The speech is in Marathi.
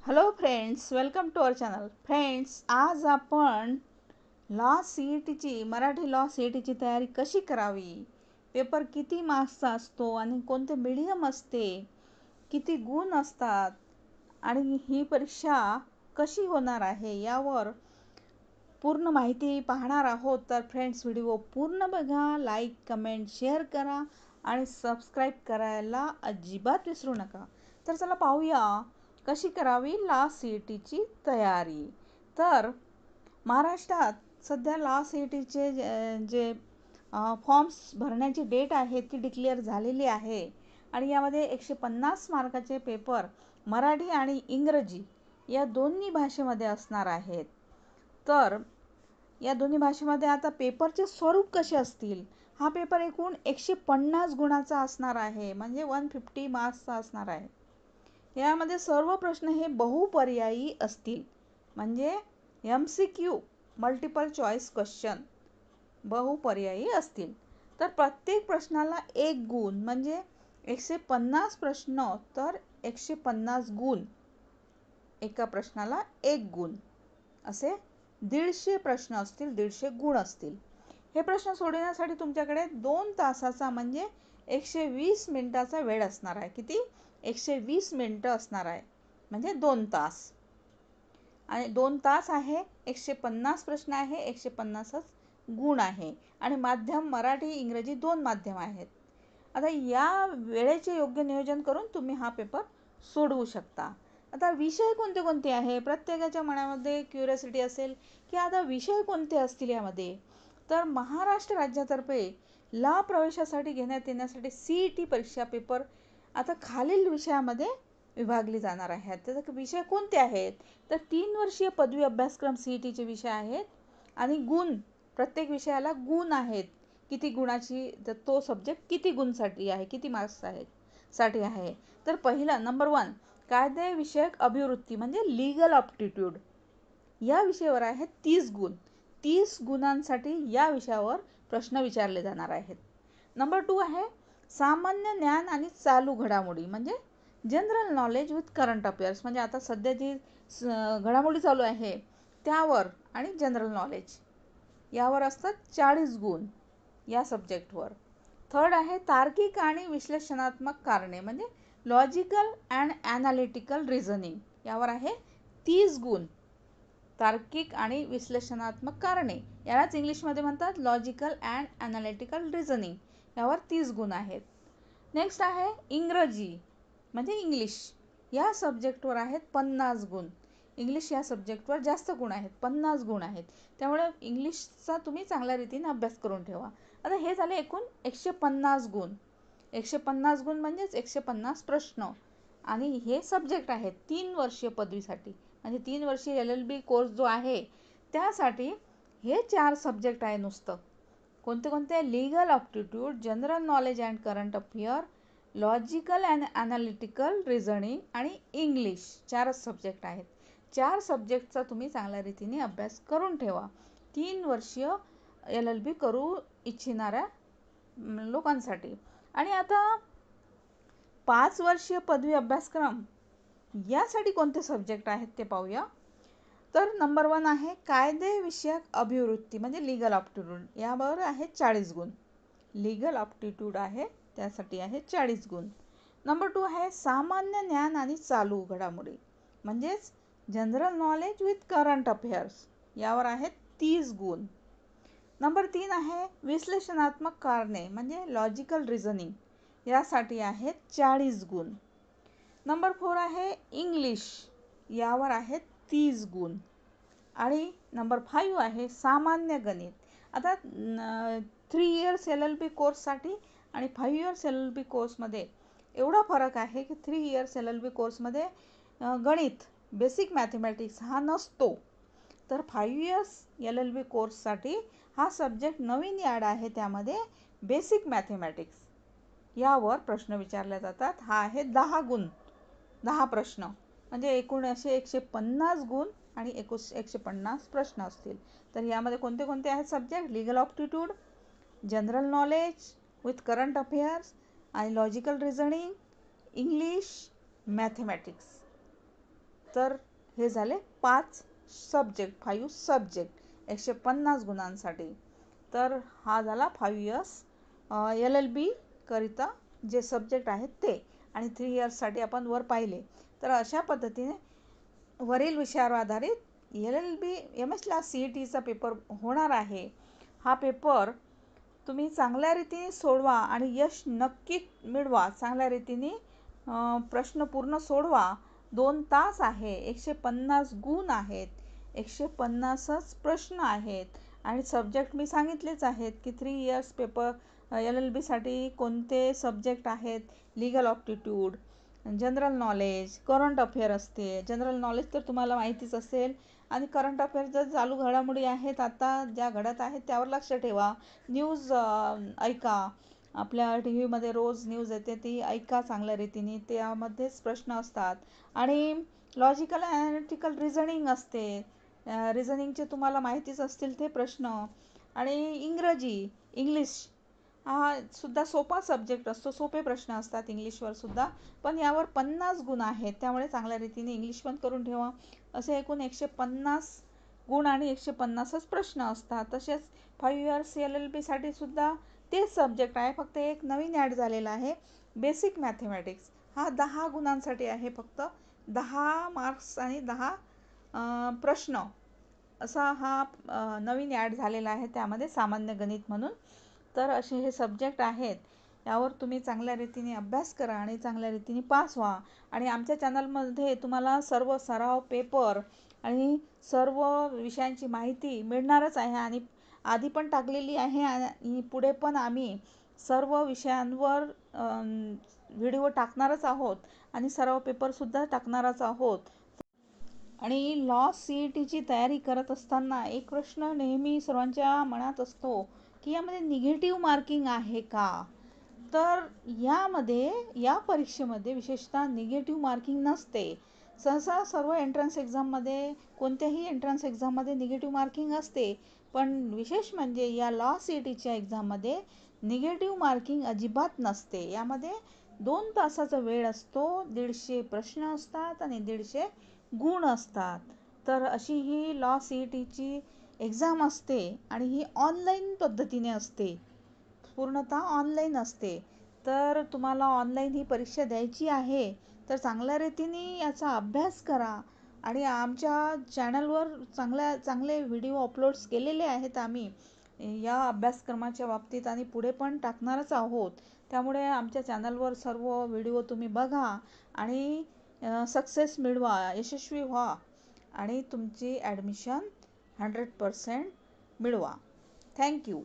Hello friends, welcome to our channel. Friends, आज आपण मराठी लॉ सी ई टीची तयारी कशी करावी, पेपर किती मार्क्सचा असतो आणि कोणते मीडियम असते, किती गुण असतात आणि ही परीक्षा कशी होणार आहे यावर पूर्ण माहिती पाहणार आहोत. तर फ्रेंड्स, व्हिडिओ पूर्ण बघा, लाईक, कमेंट, शेअर करा आणि सबस्क्राईब करायला अजिबात विसरू नका. तर चला पाहूया कशी करावी लॉ सी ई टीची तयारी. तर महाराष्ट्रात सध्या लॉ सी ई टीचे जे फॉर्म्स भरण्याची डेट आहे ती डिक्लेअर झालेली आहे आणि यामध्ये 150 मार्काचे पेपर मराठी आणि इंग्रजी या दोन्ही भाषेमध्ये असणार आहेत. तर या दोन्ही भाषेमध्ये आता पेपरचे स्वरूप कसे असतील, हा पेपर एकूण 150 गुणाचा असणार आहे, म्हणजे 150 मार्क्सचा असणार आहे. यामध्ये सर्व प्रश्न हे बहुपर्यायी असतील, म्हणजे MCQ मल्टिपल चॉईस क्वेश्चन बहुपर्यायी असतील. तर प्रत्येक प्रश्नाला 1 गुण, म्हणजे 150 प्रश्न तर 150 गुण, एका प्रश्नाला 1 गुण, असे 150 प्रश्न असतील, 150 गुण असतील. हे प्रश्न सोडवण्यासाठी तुमच्याकडे 2 तासाचा म्हणजे 120 मिनिटाचा वेळ असणार आहे. किती? 120 मिनिटं असणार आहे, म्हणजे 2 तास. आणि 2 तास आहे, 150 प्रश्न आहे, 150च गुण आहे आणि माध्यम मराठी इंग्रजी 2 माध्यम आहेत. आता या वेळेचे योग्य नियोजन करून तुम्ही हा पेपर सोडवू शकता. आता विषय कोणते कोणते आहे, प्रत्येकाच्या मनामध्ये क्युरियोसिटी असेल की आता विषय कोणते असतील यामध्ये. तर महाराष्ट्र राज्यातर्फे लॉ प्रवेशासाठी घेण्यात येण्यासाठी CET परीक्षा पेपर आता खालील विषयामध्ये विभागली जाणार आहे. त्याचे विषय कोणते आहेत, तर 3 वर्षीय पदवी अभ्यासक्रम CETचे विषय आहेत आणि गुण, प्रत्येक विषयाला गुण आहेत. किती गुणाची, तर तो सब्जेक्ट किती गुणसाठी आहे, किती मार्क्स आहेत साठी आहे. तर पहिला नंबर 1 कायदेविषयक अभिवृत्ती म्हणजे लीगल ऑप्टिट्यूड, या विषयावर आहे 30 गुण. 30 गुणांसाठी या विषयावर प्रश्न विचारले जाणार आहेत. नंबर 2 आहे सामान्य ज्ञान आणि चालू घडामोडी म्हणजे general knowledge with current affairs, म्हणजे आता सध्या जी घडामोडी चालू आहे त्यावर आणि जनरल नॉलेज यावर असतात 40 गुण या सब्जेक्टवर. थर्ड आहे तार्किक आणि विश्लेषणात्मक कारणे म्हणजे लॉजिकल अँड ॲनालिटिकल रिझनिंग, यावर आहे 30 गुण. तार्किक आणि विश्लेषणात्मक कारणे, यालाच इंग्लिशमध्ये म्हणतात लॉजिकल अँड ॲनालिटिकल रिझनिंग, यावर 30 गुण आहेत. नेक्स्ट आहे इंग्रजी म्हणजे इंग्लिश, या सब्जेक्टवर आहेत 50 गुण. इंग्लिश या सब्जेक्टवर जास्त गुण आहेत, 50 गुण आहेत. त्यामुळे इंग्लिशचा तुम्ही चांगल्या रीतीने अभ्यास करून ठेवा. आता हे झाले एकूण 150 गुण. 150 गुण म्हणजेच 150 प्रश्न आणि हे सब्जेक्ट आहेत 3 वर्षीय पदवीसाठी, म्हणजे 3 वर्षीय LLB कोर्स जो आहे त्यासाठी हे 4 सब्जेक्ट आहे नुसतं. कोणते कोणते? Legal aptitude, general knowledge and current affair, logical and analytical reasoning आणि इंग्लिश, 4च सब्जेक्ट आहेत. 4 सब्जेक्टचा तुम्ही चांगल्या रीतीने अभ्यास करून ठेवा 3 वर्षीय LLB करू इच्छिणाऱ्या लोकांसाठी. आणि आता 5 वर्षीय पदवी अभ्यासक्रम यासाठी कोणते सब्जेक्ट आहेत ते पाहूया. तर नंबर 1 आहे कायदेविषयक अभिवृत्ती म्हणजे लीगल ऑप्टिट्यूड, यावर आहे 40 गुण. लीगल ऑप्टिट्यूड आहे त्यासाठी आहे 40 गुण. नंबर 2 आहे सामान्य ज्ञान आणि चालू घडामोडी म्हणजेच general knowledge with current affairs, यावर आहेत 30 गुण. नंबर 3 आहे विश्लेषणात्मक कारणे म्हणजे लॉजिकल रिझनिंग, यासाठी आहेत 40 गुण. नंबर 4 आहे इंग्लिश, यावर आहेत 30 गुण. आणि नंबर 5 आहे सामान्य गणित. आता 3 इयर्स LLB कोर्ससाठी आणि 5 इयर्स LLB कोर्समध्ये एवढा फरक आहे की 3 इयर्स LLB कोर्समध्ये गणित, बेसिक मॅथमॅटिक्स हा नसतो, तर 5 इयर्स LLB कोर्ससाठी हा सब्जेक्ट नवीन ॲड आहे, त्यामध्ये बेसिक मॅथमॅटिक्स यावर प्रश्न विचारले जातात. हा आहे 10 गुण, 10 प्रश्न, म्हणजे एकूण असे 150 गुण आणि 150 प्रश्न असतील. तर यामध्ये कोणते कोणते आहेत subject? Legal aptitude, general knowledge with current affairs आणि लॉजिकल रिझनिंग, इंग्लिश, मॅथमॅटिक्स. तर हे झाले 5 सब्जेक्ट 150 गुणांसाठी. तर हा झाला 5 इयर्स LLB करिता जे सब्जेक्ट आहेत ते, आणि 3 इयर्ससाठी आपण वर पाहिले. तर अशा पद्धतीने वरील विषयावर आधारित LLB MS CETचा पेपर होणार आहे. हा पेपर तुम्ही चांगल्या रीतीने सोडवा आणि यश नक्की मिळवा. चांगल्या रीतीने प्रश्न पूर्ण सोडवा. 2 तास आहे, 150 गुण आहेत, 150च प्रश्न आहेत, आणि सब्जेक्ट मी सांगितलेच आहेत की 3 इयर्स पेपर LLBसाठी कोणते सब्जेक्ट आहेत. Legal aptitude, general knowledge, current affair असते. जनरल नॉलेज तर तुम्हाला माहितीच असेल, आणि करंट अफेअर जर चालू घडामोडी आहेत आता ज्या घडत आहेत त्यावर लक्ष ठेवा. न्यूज ऐका, आपल्या TV मध्ये रोज न्यूज येते, ती ऐका चांगल्या रीतीने, त्यामध्येच प्रश्न असतात. आणि लॉजिकल ॲनालिटिकल रिझनिंग असते, रिझनिंगचे तुम्हाला माहितीच असतील ते प्रश्न. आणि इंग्लिश हा सुद्धा सोपा सब्जेक्ट असतो, सोपे प्रश्न असतात इंग्लिशवर सुद्धा, पण यावर 50 गुण आहेत, त्यामुळे चांगल्या रीतीने इंग्लिश पण करून ठेवा. असे एकूण 150 गुण आणि 150च प्रश्न असतात. तसेच 5 इयर्स LLBसाठी सुद्धा तेच सब्जेक्ट आहे, फक्त एक नवीन ॲड झालेला आहे, बेसिक मॅथमॅटिक्स. हा 10 गुणांसाठी आहे, फक्त 10 मार्क्स आणि 10 प्रश्न असा हा नवीन ॲड झालेला आहे, त्यामध्ये सामान्य गणित म्हणून. तर असे हे सब्जेक्ट आहेत, यावर तुम्ही चांगल्या रीतीने अभ्यास करा आणि चांगल्या रीतीने पास व्हा. आणि आमच्या चॅनलमध्ये तुम्हाला सर्व सराव पेपर आणि सर्व विषयांची माहिती मिळणारच आहे, आणि आधी पण टाकलेली आहे, आणि पुढे पण आम्ही सर्व विषयांवर व्हिडिओ टाकणारच आहोत, आणि सराव पेपरसुद्धा टाकणारच आहोत. आणि CETची तयारी करत असताना एक प्रश्न नेहमी सर्वांच्या मनात असतो की यामध्ये निगेटिव्ह मार्किंग आहे का? तर या परीक्षेमध्ये विशेषतः निगेटिव्ह मार्किंग नसते. सहसा सर्व एंट्रन्स एक्झाममध्ये, कोणत्याही एंट्रन्स एक्झाममध्ये निगेटिव्ह मार्किंग असते, पण विशेष म्हणजे या CETच्या एक्झाममध्ये निगेटिव्ह मार्किंग अजिबात नसते. यामध्ये 2 तासाचा वेळ असतो, 150 प्रश्न असतात आणि 150 गुण असतात. तर अशी ही CETची एक्झाम असते, आणि ही ऑनलाईन पद्धतीने असते, पूर्णतः ऑनलाईन असते. तर तुम्हाला ऑनलाईन ही परीक्षा द्यायची आहे, तर चांगल्या रीतीने याचा अभ्यास करा. आणि आमच्या चॅनलवर चांगले व्हिडिओ अपलोड्स केलेले आहेत आम्ही या अभ्यासक्रमाच्या बाबतीत, आणि पुढे पण टाकणारच आहोत. त्यामुळे आमच्या चॅनलवर सर्व व्हिडिओ तुम्ही बघा आणि सक्सेस मिळवा, यशस्वी व्हा, आणि तुमची ॲडमिशन 100% मिळवा. थँक्यू.